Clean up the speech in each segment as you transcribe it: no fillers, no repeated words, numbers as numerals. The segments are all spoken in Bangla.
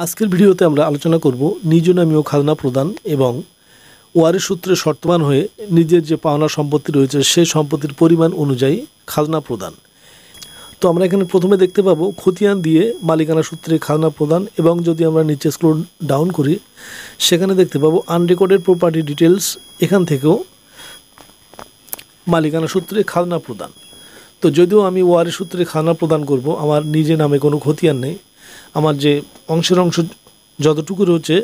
আজকের ভিডিওতে আমরা আলোচনা করব নিজ নামীয় খাজনা প্রদান এবং ওয়ারিশ সূত্রে শর্তবান হয়ে নিজের যে পাওনা সম্পত্তি রয়েছে সেই সম্পত্তির পরিমাণ অনুযায়ী খাজনা প্রদান। তো আমরা এখানে প্রথমে দেখতে পাবো খতিয়ান দিয়ে মালিকানা সূত্রে খাজনা প্রদান এবং যদি আমরা নিচে স্ক্রল ডাউন করি সেখানে দেখতে পাবো আনরেকর্ডেড প্রপার্টি ডিটেলস, এখান থেকেও মালিকানা সূত্রে খাজনা প্রদান। তো যদিও আমি ওয়ারিশ সূত্রে খাজনা প্রদান করব, আমার নিজে নামে কোনো খতিয়ান নেই, আমার যে অংশ যতটুকু রয়েছে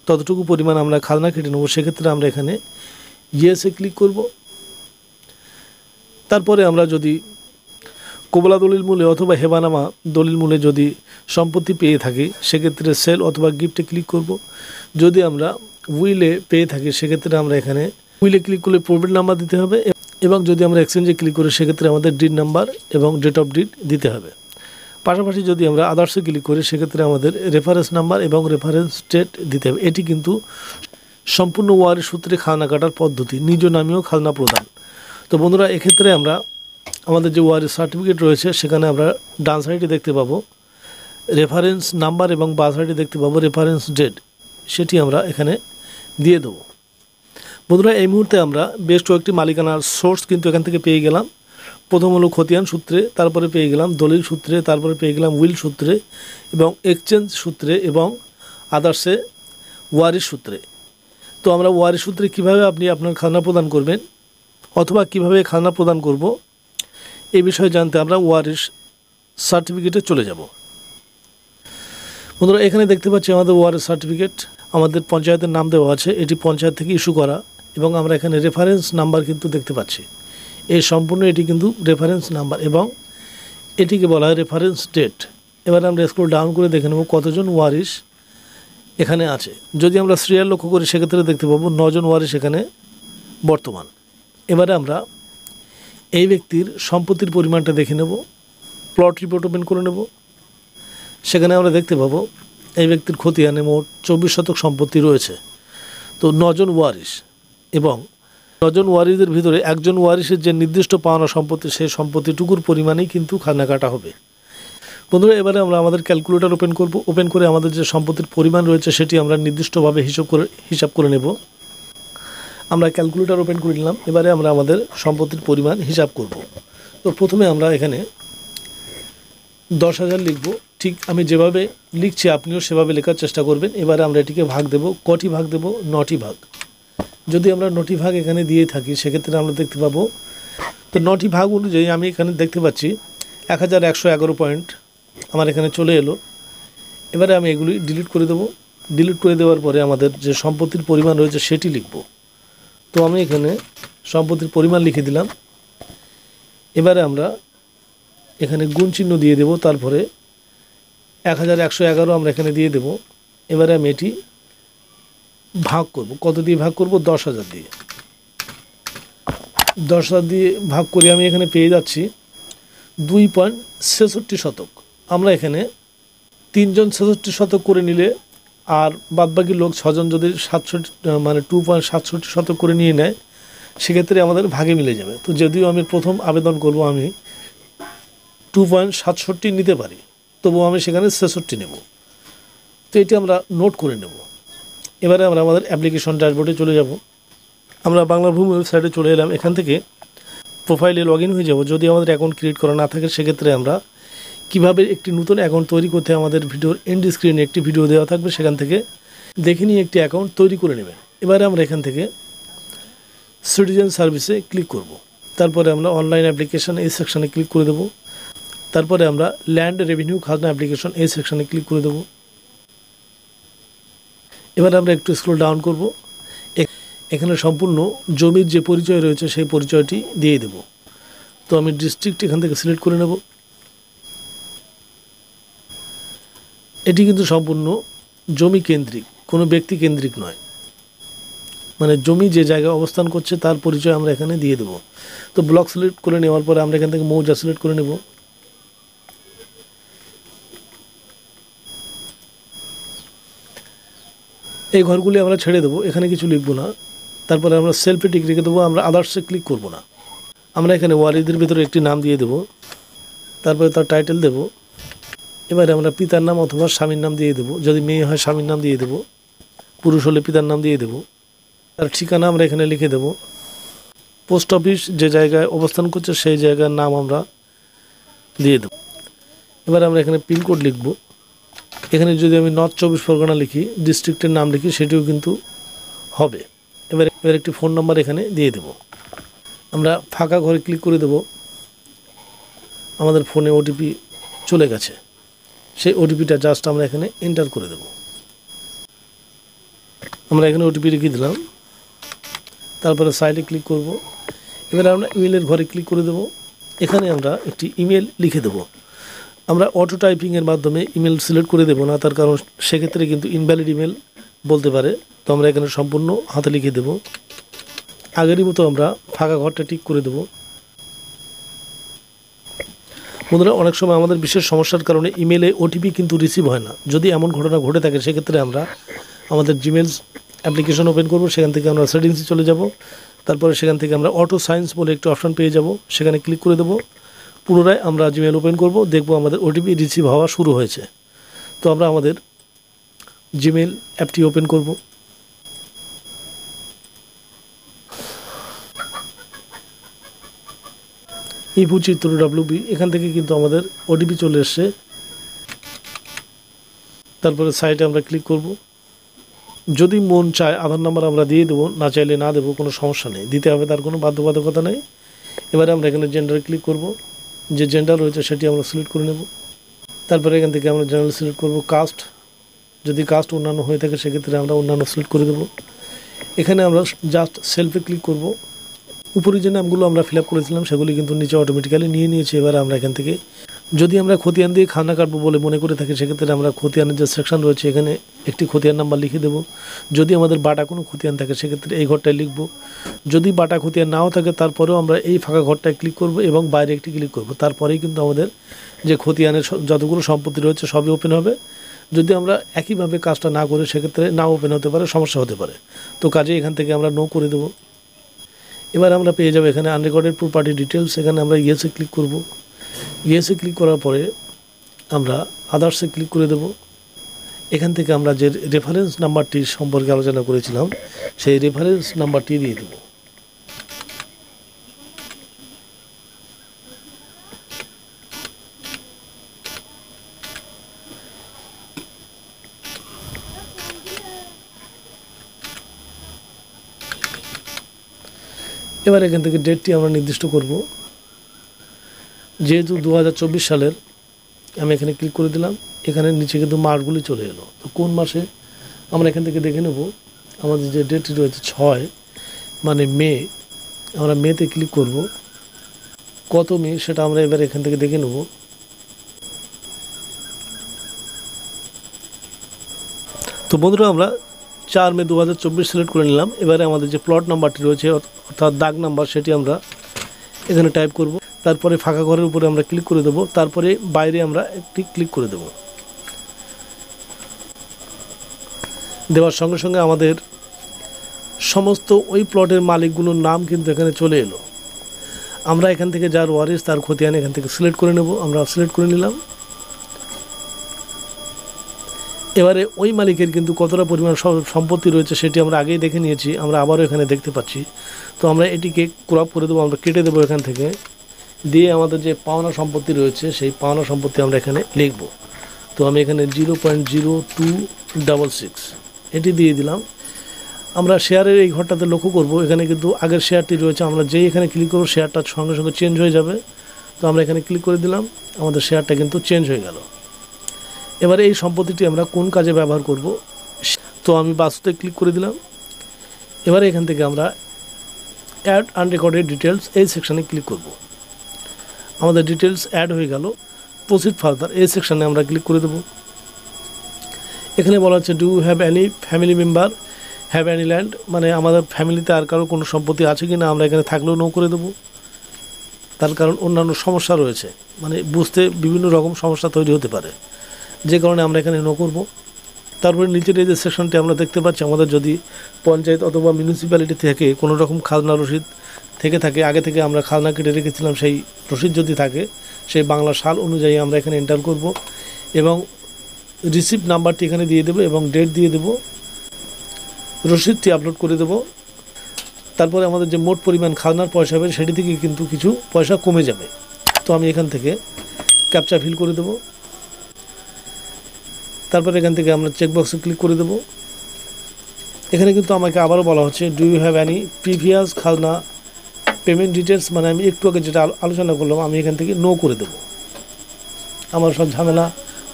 ততটুকু পরিমাণ আমরা খাজনা কেটে নেব। সেক্ষেত্রে আমরা এখানে ইয়েসে ক্লিক করব। তারপরে আমরা যদি কবলা দলিল মূলে অথবা হেবানামা দলিল মূলে যদি সম্পত্তি পেয়ে থাকি সেক্ষেত্রে সেল অথবা গিফটে ক্লিক করব। যদি আমরা উইলে পেয়ে থাকি সেক্ষেত্রে আমরা এখানে উইলে ক্লিক করলে প্রভিডেন্ট নাম্বার দিতে হবে এবং যদি আমরা এক্সচেঞ্জে ক্লিক করি সেক্ষেত্রে আমাদের ডিড নাম্বার এবং ডেট অফ ডিড দিতে হবে। পাশাপাশি যদি আমরা আদার্সে ক্লিক করি সেক্ষেত্রে আমাদের রেফারেন্স নাম্বার এবং রেফারেন্স ডেট দিতে হবে। এটি কিন্তু সম্পূর্ণ ওয়ারিশ সূত্রে খাজনা কাটার পদ্ধতি, নিজ নামীয় খাজনা প্রদান। তো বন্ধুরা, এক্ষেত্রে আমরা আমাদের যে ওয়ারিশ সার্টিফিকেট রয়েছে সেখানে আমরা ডান সাইডে দেখতে পাবো রেফারেন্স নাম্বার এবং বাঁ সাইডে দেখতে পাবো রেফারেন্স ডেট, সেটি আমরা এখানে দিয়ে দেবো। বন্ধুরা, এই মুহূর্তে আমরা বেশ কয়েকটি মালিকানার সোর্স কিন্তু এখান থেকে পেয়ে গেলাম। প্রথম হলো খতিয়ান সূত্রে, তারপরে পেয়ে গেলাম দলিল সূত্রে, তারপরে পেয়ে গেলাম উইল সূত্রে এবং এক্সচেঞ্জ সূত্রে এবং আদার্সে ওয়ারিশ সূত্রে। তো আমরা ওয়ারিশ সূত্রে কীভাবে আপনি আপনার খাজনা প্রদান করবেন অথবা কিভাবে খাজনা প্রদান করব এই বিষয়ে জানতে আমরা ওয়ারিশ সার্টিফিকেটে চলে যাব। বন্ধুরা, এখানে দেখতে পাচ্ছি আমাদের ওয়ারিশ সার্টিফিকেট, আমাদের পঞ্চায়েতের নাম দেওয়া আছে, এটি পঞ্চায়েত থেকে ইস্যু করা এবং আমরা এখানে রেফারেন্স নাম্বার কিন্তু দেখতে পাচ্ছি। এই সম্পূর্ণ এটি কিন্তু রেফারেন্স নাম্বার এবং এটিকে বলা হয় রেফারেন্স ডেট। এবার আমরা স্ক্রল ডাউন করে দেখে নেব কতজন ওয়ারিশ এখানে আছে। যদি আমরা সিরিয়াল লক্ষ্য করি সেক্ষেত্রে দেখতে পাবো 9 জন ওয়ারিশ এখানে বর্তমান। এবারে আমরা এই ব্যক্তির সম্পত্তির পরিমাণটা দেখে নেব, প্লট রিপোর্ট ওপেন করে নেব। সেখানে আমরা দেখতে পাবো এই ব্যক্তির খতিয়ানে মোট 24 শতক সম্পত্তি রয়েছে। তো 9 জন ওয়ারিশ এবং 9 জন ওয়ারিশদের ভিতরে একজন ওয়ারিশের যে নির্দিষ্ট পাওনা সম্পত্তি সেই সম্পত্তিটুকুর পরিমাণেই কিন্তু খাজনা কাটা হবে। বন্ধুরা, এবারে আমরা আমাদের ক্যালকুলেটর ওপেন করব। ওপেন করে আমাদের যে সম্পত্তির পরিমাণ রয়েছে সেটি আমরা নির্দিষ্টভাবে হিসাব করে নেব। আমরা ক্যালকুলেটর ওপেন করে নিলাম। এবারে আমরা আমাদের সম্পত্তির পরিমাণ হিসাব করব। তো প্রথমে আমরা এখানে 10,000 লিখব। ঠিক আমি যেভাবে লিখছি আপনিও সেভাবে লেখার চেষ্টা করবেন। এবারে আমরা এটিকে ভাগ দেব। কটি ভাগ দেব? 9টি ভাগ। যদি আমরা 9টি ভাগ এখানে দিয়ে থাকি সেক্ষেত্রে আমরা দেখতে পাবো, তো 9টি ভাগ অনুযায়ী আমি এখানে দেখতে পাচ্ছি 1111 পয়েন্ট আমার এখানে চলে এলো। এবারে আমি এগুলি ডিলিট করে দেব। ডিলিট করে দেওয়ার পরে আমাদের যে সম্পত্তির পরিমাণ রয়েছে সেটি লিখব। তো আমি এখানে সম্পত্তির পরিমাণ লিখে দিলাম। এবারে আমরা এখানে গুণ চিহ্ন দিয়ে দেব, তারপরে 1111 আমরা এখানে দিয়ে দেব। এবারে আমি এটি ভাগ করব। কত দিয়ে ভাগ করব? 10,000 দিয়ে। 10,000 দিয়ে ভাগ করে আমি এখানে পেয়ে যাচ্ছি 2.66 শতক। আমরা এখানে 3 জন 66 শতক করে নিলে আর বাদবাকি লোক 6 জন যদি 2.67 শতক করে নিয়ে নেয় সেক্ষেত্রে আমাদের ভাগে মিলে যাবে। তো যদিও আমি প্রথম আবেদন করব আমি 2.67 নিতে পারি, তবুও আমি সেখানে 66 নেব। তো এটি আমরা নোট করে নেব। এবারে আমরা আমাদের অ্যাপ্লিকেশন ড্যাশবোর্ডে চলে যাব। আমরা বাংলা ভূমি ওয়েবসাইটে চলে এলাম। এখান থেকে প্রোফাইলে লগ ইন হয়ে যাব। যদি আমাদের অ্যাকাউন্ট ক্রিয়েট করা না থাকে সেক্ষেত্রে আমরা কিভাবে একটি নতুন অ্যাকাউন্ট তৈরি করতে আমাদের ভিডিওর এন্ড স্ক্রিনে একটি ভিডিও দেওয়া থাকবে, সেখান থেকে দেখে নিয়ে একটি অ্যাকাউন্ট তৈরি করে নেবেন। এবারে আমরা এখান থেকে সিটিজেন সার্ভিসে ক্লিক করব। তারপরে আমরা অনলাইন অ্যাপ্লিকেশন এই সেকশানে ক্লিক করে দেব। তারপরে আমরা ল্যান্ড রেভিনিউ খাজনা অ্যাপ্লিকেশন এই সেকশানে ক্লিক করে দেব। এবার আমরা একটু স্ক্রল ডাউন করব। এখানে সম্পূর্ণ জমির যে পরিচয় রয়েছে সেই পরিচয়টি দিয়ে দেব। তো আমি ডিস্ট্রিক্ট এখান থেকে সিলেক্ট করে নেব। এটি কিন্তু সম্পূর্ণ জমি কেন্দ্রিক, কোনো ব্যক্তি কেন্দ্রিক নয়, মানে জমি যে জায়গায় অবস্থান করছে তার পরিচয় আমরা এখানে দিয়ে দেব। তো ব্লক সিলেক্ট করে নেওয়ার পরে আমরা এখান থেকে মৌজা সিলেক্ট করে নেব। এই ঘরগুলি আমরা ছেড়ে দেবো, এখানে কিছু লিখব না। তারপরে আমরা সেলফে টিক রেখে দেবো, আমরা আদার্সে ক্লিক করব না। আমরা এখানে ওয়ারিশদের ভিতরে একটি নাম দিয়ে দেব, তারপরে তার টাইটেল দেব। এবারে আমরা পিতার নাম অথবা স্বামীর নাম দিয়ে দেবো, যদি মেয়ে হয় স্বামীর নাম দিয়ে দেবো, পুরুষ হলে পিতার নাম দিয়ে দেবো। তার ঠিকানা আমরা এখানে লিখে দেব। পোস্ট অফিস যে জায়গায় অবস্থান করছে সেই জায়গার নাম আমরা দিয়ে দেব। এবার আমরা এখানে পিনকোড লিখব। এখানে যদি আমি নর্থ 24 পরগনা লিখি, ডিস্ট্রিক্টের নাম লিখি, সেটিও কিন্তু হবে। এবার একটি ফোন নাম্বার এখানে দিয়ে দেব। আমরা ফাঁকা ঘরে ক্লিক করে দেব। আমাদের ফোনে ওটিপি চলে গেছে, সেই ওটিপিটা জাস্ট আমরা এখানে এন্টার করে দেব। আমরা এখানে ওটিপি লিখে দিলাম, তারপরে সাইডে ক্লিক করব। এবারে আমরা ইমেলের ঘরে ক্লিক করে দেব। এখানে আমরা একটি ইমেল লিখে দেব। আমরা অটো টাইপিংয়ের মাধ্যমে ইমেল সিলেক্ট করে দেব না, তার কারণ সেক্ষেত্রে কিন্তু ইনভ্যালিড ইমেল বলতে পারে। তো আমরা এখানে সম্পূর্ণ হাতে লিখে দেব। আগেরই মতো আমরা ফাঁকা ঘরটা টিক করে দেব। বন্ধুরা, অনেক সময় আমাদের বিশেষ সমস্যার কারণে ইমেলে ওটিপি কিন্তু রিসিভ হয় না। যদি এমন ঘটনা ঘটে থাকে, সেক্ষেত্রে আমরা আমাদের জিমেলস অ্যাপ্লিকেশন ওপেন করব। সেখান থেকে আমরা সেটিংসে চলে যাব। তারপরে সেখান থেকে আমরা অটো সাইন্স বলে একটি অপশান পেয়ে যাব, সেখানে ক্লিক করে দেব। পুনরায় আমরা জিমেল ওপেন করব, দেখব আমাদের ওটিপি রিসিভ হওয়া শুরু হয়েছে। তো আমরা আমাদের জিমেল অ্যাপটি ওপেন করব। ইপুচিত্র WB, এখান থেকে কিন্তু আমাদের ওটিপি চলে এসছে। তারপরে সাইটে আমরা ক্লিক করব। যদি মন চায় আধার নাম্বার আমরা দিয়ে দেবো, না চাইলে না দেবো, কোনো সমস্যা নেই, দিতে হবে, তার কোনো বাধ্যবাধকতা নেই। এবারে আমরা এখানে জেন্ডারে ক্লিক করব। যে জেন্ডার রয়েছে সেটি আমরা সিলেক্ট করে নেব। তারপরে এখান থেকে আমরা জেনারেল সিলেক্ট করব। কাস্ট, যদি কাস্ট অন্যান্য হয়ে থাকে সেক্ষেত্রে আমরা অন্যান্য সিলেক্ট করে দেবো। এখানে আমরা জাস্ট সেলফে ক্লিক করব। উপরে যে নামগুলো আমরা ফিল আপ করেছিলাম সেগুলি কিন্তু নিচে অটোমেটিক্যালি নিয়ে নিয়েছে। এবার আমরা এখান থেকে যদি আমরা খতিয়ান দিয়ে খাজনা কাটবো বলে মনে করে থাকি, সেক্ষেত্রে আমরা খতিয়ানের যে সেকশন রয়েছে এখানে একটি খতিয়ান নাম্বার লিখে দেবো। যদি আমাদের বাটা কোনো খতিয়ান থাকে সেক্ষেত্রে এই ঘরটায় লিখব। যদি বাটা খতিয়ান নাও থাকে, তারপরেও আমরা এই ফাঁকা ঘরটায় ক্লিক করব এবং বাইরে একটি ক্লিক করব। তারপরেই কিন্তু আমাদের যে খতিয়ানের যতগুলো সম্পত্তি রয়েছে সবই ওপেন হবে। যদি আমরা একইভাবে কাজটা না করি, সেক্ষেত্রে না ওপেন হতে পারে, সমস্যা হতে পারে। তো কাজে এখান থেকে আমরা নো করে দেবো। এবার আমরা পেয়ে যাবো এখানে আনরেকর্ডেড প্রপার্টি ডিটেলস। এখানে আমরা ইয়েসে ক্লিক করব। ইয়েসে ক্লিক করার পরে আমরা আদার্সে ক্লিক করে দেব। এখান থেকে আমরা যে রেফারেন্স নাম্বারটি সম্পর্কে আলোচনা করেছিলাম সেই রেফারেন্স নাম্বারটি দিয়ে দেব। এবার এখান থেকে ডেটটি আমরা নির্দিষ্ট করব। যেহেতু 2024 সালের, আমি এখানে ক্লিক করে দিলাম। এখানে নিচে কিন্তু মাসগুলি চলে এলো। তো কোন মাসে আমরা এখান থেকে দেখে নেব। আমাদের যে ডেটটি রয়েছে 6 মানে মে, আমরা মেতে ক্লিক করব। কত মে সেটা আমরা এবার এখান থেকে দেখে নেব। তো বন্ধুরা, আমরা 4 মে 2024 সিলেক্ট করে নিলাম। এবারে আমাদের যে প্লট নাম্বারটি রয়েছে অর্থাৎ দাগ নাম্বার, সেটি আমরা এখানে টাইপ করব। তারপরে ফাঁকা ঘরের উপরে আমরা ক্লিক করে দেব। তারপরে বাইরে আমরা একটি ক্লিক করে দেব। দেওয়ার সঙ্গে সঙ্গে আমাদের সমস্ত ওই প্লটের মালিকগুলোর নাম কিন্তু এখানে চলে এলো। আমরা এখান থেকে যার ওয়ারিশ তার খতিয়ান এখান থেকে সিলেক্ট করে নেব। আমরা সিলেক্ট করে নিলাম। এবারে ওই মালিকের কিন্তু কতটা পরিমাণ সম্পত্তি রয়েছে সেটি আমরা আগেই দেখে নিয়েছি, আমরা আবারও এখানে দেখতে পাচ্ছি। তো আমরা এটিকে ক্রপ করে দেবো, আমরা কেটে দেবো এখান থেকে। দিয়ে আমাদের যে পাওনা সম্পত্তি রয়েছে সেই পাওনা সম্পত্তি আমরা এখানে লিখব। তো আমি এখানে 0.0266 এটি দিয়ে দিলাম। আমরা শেয়ারের এই ঘরটাতে লক্ষ্য করব, এখানে কিন্তু আগের শেয়ারটি রয়েছে। আমরা যেই এখানে ক্লিক করব শেয়ারটা সঙ্গে সঙ্গে চেঞ্জ হয়ে যাবে। তো আমরা এখানে ক্লিক করে দিলাম, আমাদের শেয়ারটা কিন্তু চেঞ্জ হয়ে গেল। এবারে এই সম্পত্তিটি আমরা কোন কাজে ব্যবহার করব, তো আমি বাস্তুতে ক্লিক করে দিলাম। এবারে এখান থেকে আমরা অ্যাড আনরেকর্ডেড ডিটেলস এই সেকশানে ক্লিক করব। আমাদের ডিটেলস অ্যাড হয়ে গেল। প্রসিড ফার্দার এই সেকশানে আমরা ক্লিক করে দেব। এখানে বলা হচ্ছে do you have any family member have any land, মানে আমাদের ফ্যামিলিতে আর কারো কোনো সম্পত্তি আছে কি না, আমরা এখানে থাকলেও নো করে দেবো। তার কারণ অন্যান্য সমস্যা রয়েছে, মানে বুঝতে বিভিন্ন রকম সমস্যা তৈরি হতে পারে, যে কারণে আমরা এখানে নো করব। তারপরে নিচের এই যে সেকশনটি আমরা দেখতে পাচ্ছি, আমাদের যদি পঞ্চায়েত অথবা মিউনিসিপ্যালিটি থেকে কোনো রকম খাজনা রসিদ থেকে থাকে, আগে থেকে আমরা খাজনা কেটে রেখেছিলাম, সেই রসিদ যদি থাকে সেই বাংলা সাল অনুযায়ী আমরা এখানে এন্টার করব। এবং রিসিপ্ট নাম্বারটি এখানে দিয়ে দেবো এবং ডেট দিয়ে দেবো, রসিদটি আপলোড করে দেবো। তারপরে আমাদের যে মোট পরিমাণ খাজনার পয়সা হবে সেটি থেকে কিন্তু কিছু পয়সা কমে যাবে। তো আমি এখান থেকে ক্যাপচা ফিল করে দেবো। তারপরে এখান থেকে আমরা চেকবক্সে ক্লিক করে দেবো। এখানে কিন্তু আমাকে আবারও বলা হচ্ছে do you have any previous খাজনা পেমেন্ট ডিটেলস, মানে আমি একটু আগে যেটা আলোচনা করলাম আমি এখান থেকে নো করে দেবো। আমার সব ঝামেলা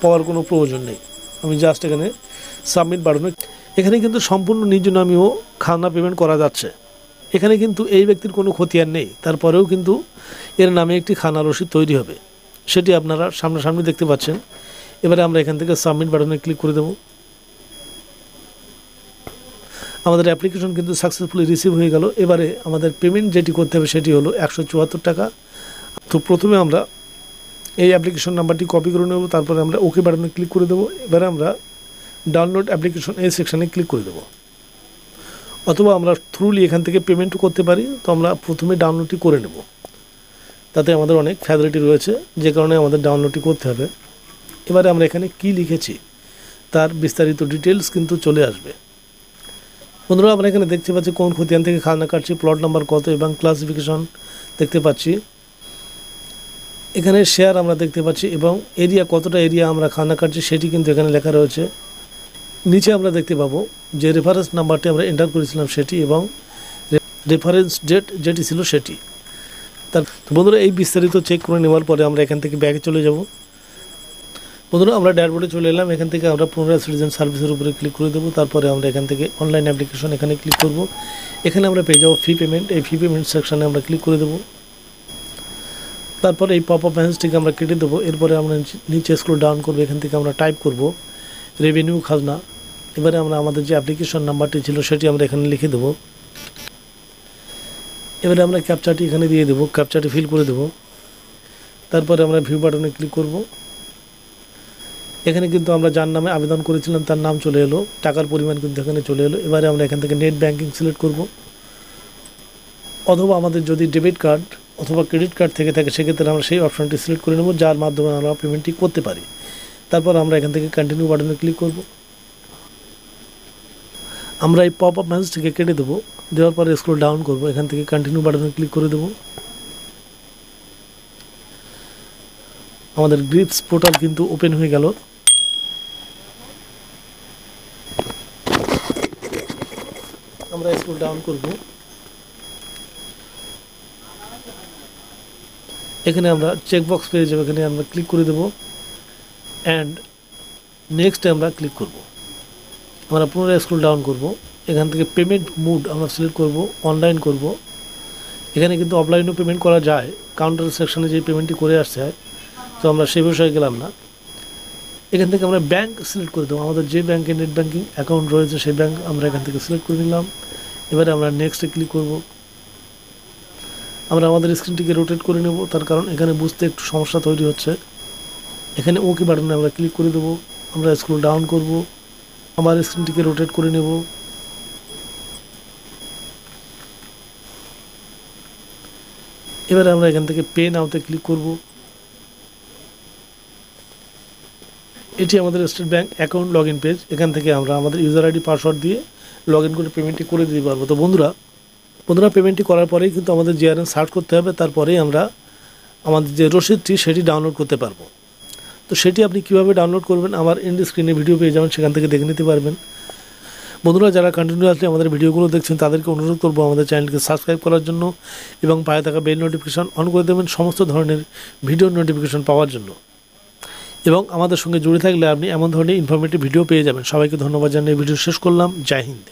পাওয়ার কোনো প্রয়োজন নেই, আমি জাস্ট এখানে সাবমিট বাটনে। এখানে কিন্তু সম্পূর্ণ নিজ নামেও খাজনা পেমেন্ট করা যাচ্ছে। এখানে কিন্তু এই ব্যক্তির কোনো খতিয়ান নেই, তারপরেও কিন্তু এর নামে একটি খাজনা রসিদ তৈরি হবে, সেটি আপনারা সামনাসামনি দেখতে পাচ্ছেন। এবারে আমরা এখান থেকে সাবমিট বাটনে ক্লিক করে দেব। আমাদের অ্যাপ্লিকেশন কিন্তু সাকসেসফুলি রিসিভ হয়ে গেল। এবারে আমাদের পেমেন্ট যেটি করতে হবে সেটি হলো 174 টাকা। তো প্রথমে আমরা এই অ্যাপ্লিকেশন নাম্বারটি কপি করে নেব, তারপরে আমরা ওকে বাটনে ক্লিক করে দেবো। এবারে আমরা ডাউনলোড অ্যাপ্লিকেশন এই সেকশানে ক্লিক করে দেবো, অথবা আমরা থ্রুলি এখান থেকে পেমেন্টও করতে পারি। তো আমরা প্রথমে ডাউনলোডটি করে নেব, তাতে আমাদের অনেক ফ্যাসিলিটি রয়েছে, যে কারণে আমাদের ডাউনলোডটি করতে হবে। এবারে আমরা এখানে কি লিখেছি তার বিস্তারিত ডিটেলস কিন্তু চলে আসবে। বন্ধুরা, আমরা এখানে দেখতে পাচ্ছি কোন খতিয়ান থেকে খাজনা কাটছি, প্লট নাম্বার কত এবং ক্লাসিফিকেশন দেখতে পাচ্ছি। এখানে শেয়ার আমরা দেখতে পাচ্ছি এবং এরিয়া, কতটা এরিয়া আমরা খাজনা কাটছি সেটি কিন্তু এখানে লেখা রয়েছে। নিচে আমরা দেখতে পাবো যে রেফারেন্স নাম্বারটি আমরা এন্টার করেছিলাম সেটি এবং রেফারেন্স ডেট যেটি ছিল সেটি। তার বন্ধুরা, এই বিস্তারিত চেক করে নেওয়ার পরে আমরা এখান থেকে ব্যাকে চলে যাব। বন্ধুরা, আমরা ড্যাশবোর্ডে চলে এলাম। এখান থেকে আমরা পুনরায় সিটিজেন সার্ভিসের উপরে ক্লিক করে দেবো। তারপরে আমরা এখান থেকে অনলাইন অ্যাপ্লিকেশন এখানে ক্লিক করব। এখানে আমরা পেয়ে যাবো ফি পেমেন্ট। এই ফি পেমেন্ট সেকশানে আমরা ক্লিক করে দেবো। তারপরে এই পপ আপ মেসেজটিকে আমরা কেটে দেবো। এরপরে আমরা নিচে স্ক্রল ডাউন করবো, এখান থেকে আমরা টাইপ করব রেভিনিউ খাজনা। এবারে আমরা আমাদের যে অ্যাপ্লিকেশন নাম্বারটি ছিল সেটি আমরা এখানে লিখে দেবো। এবারে আমরা ক্যাপচাটি এখানে দিয়ে দেবো, ক্যাপচাটি ফিল করে দেবো। তারপরে আমরা ভিউ বাটনে ক্লিক করব। এখানে কিন্তু আমরা যার নামে আবেদন করেছিলাম তার নাম চলে এলো, টাকার পরিমাণ কিন্তু এখানে চলে এলো। এবারে আমরা এখান থেকে নেট ব্যাঙ্কিং সিলেক্ট করব, অথবা আমাদের যদি ডেবিট কার্ড অথবা ক্রেডিট কার্ড থেকে থাকে সেক্ষেত্রে আমরা সেই অপশনটি সিলেক্ট করে নেব, যার মাধ্যমে আমরা পেমেন্টটি করতে পারি। তারপর আমরা এখান থেকে কন্টিনিউ বাটনে ক্লিক করব। আমরা এই পপ আপ মেসেজটিকে কেটে দেবো, দেওয়ার পরে স্ক্রল ডাউন করব, এখান থেকে কন্টিনিউ বাটনে ক্লিক করে দেবো। আমাদের গ্রিপস পোর্টাল কিন্তু ওপেন হয়ে গেল। আমরা স্ক্রল ডাউন করব, এখানে আমরা চেকবক্স পেয়ে যাবো, এখানে আমরা ক্লিক করে দেবো অ্যান্ড নেক্সটে আমরা ক্লিক করব। আমরা পুনরায় স্ক্রল ডাউন করব, এখান থেকে পেমেন্ট মোড আমরা সিলেক্ট করব, অনলাইন করব। এখানে কিন্তু অফলাইনেও পেমেন্ট করা যায়, কাউন্টার সেকশনে যে পেমেন্টটি করে আসছে হয়, তো আমরা সেই বিষয়ে গেলাম না। এখান থেকে আমরা ব্যাঙ্ক সিলেক্ট করে দেবো, আমাদের যে ব্যাঙ্কে নেট ব্যাঙ্কিং অ্যাকাউন্ট রয়েছে সেই ব্যাঙ্ক আমরা এখান থেকে সিলেক্ট করে নিলাম। এবারে আমরা নেক্সটে ক্লিক করব। আমরা আমাদের স্ক্রিনটিকে রোটেট করে নেব, তার কারণ এখানে বুঝতে একটু সমস্যা তৈরি হচ্ছে। এখানে ওকে বাটনে আমরা ক্লিক করে দেবো, আমরা স্ক্রল ডাউন করব, আমার স্ক্রিনটিকে রোটেট করে নেব। এবারে আমরা এখান থেকে পে নাওতে ক্লিক করব। এটি আমাদের state bank account log in page. এখান থেকে আমরা আমাদের ইউজার আইডি পাসওয়ার্ড দিয়ে লগ ইন করে পেমেন্টটি করে দিতে পারবো। তো বন্ধুরা, পেমেন্টটি করার পরেই কিন্তু আমাদের জিআরএন সার্চ করতে হবে, তারপরেই আমরা আমাদের যে রসিদটি সেটি ডাউনলোড করতে পারবো। তো সেটি আপনি কীভাবে ডাউনলোড করবেন আমার এন্ড স্ক্রিনে ভিডিও পেয়ে যাবেন, সেখান থেকে দেখে নিতে পারবেন। বন্ধুরা, যারা কন্টিনিউয়াসলি আমাদের ভিডিওগুলো দেখছেন তাদেরকে অনুরোধ করবো আমাদের চ্যানেলকে সাবস্ক্রাইব করার জন্য এবং পাশে থাকা বেল নোটিফিকেশন অন করে দেবেন সমস্ত ধরনের ভিডিও নোটিফিকেশন পাওয়ার জন্য। এবং আমাদের সঙ্গে জুড়ে থাকলে আপনি এমন ধরনের ইনফরমেটিভ ভিডিও পেয়ে যাবেন। সবাইকে ধন্যবাদ জানিয়ে ভিডিও শেষ করলাম। জয় হিন্দ।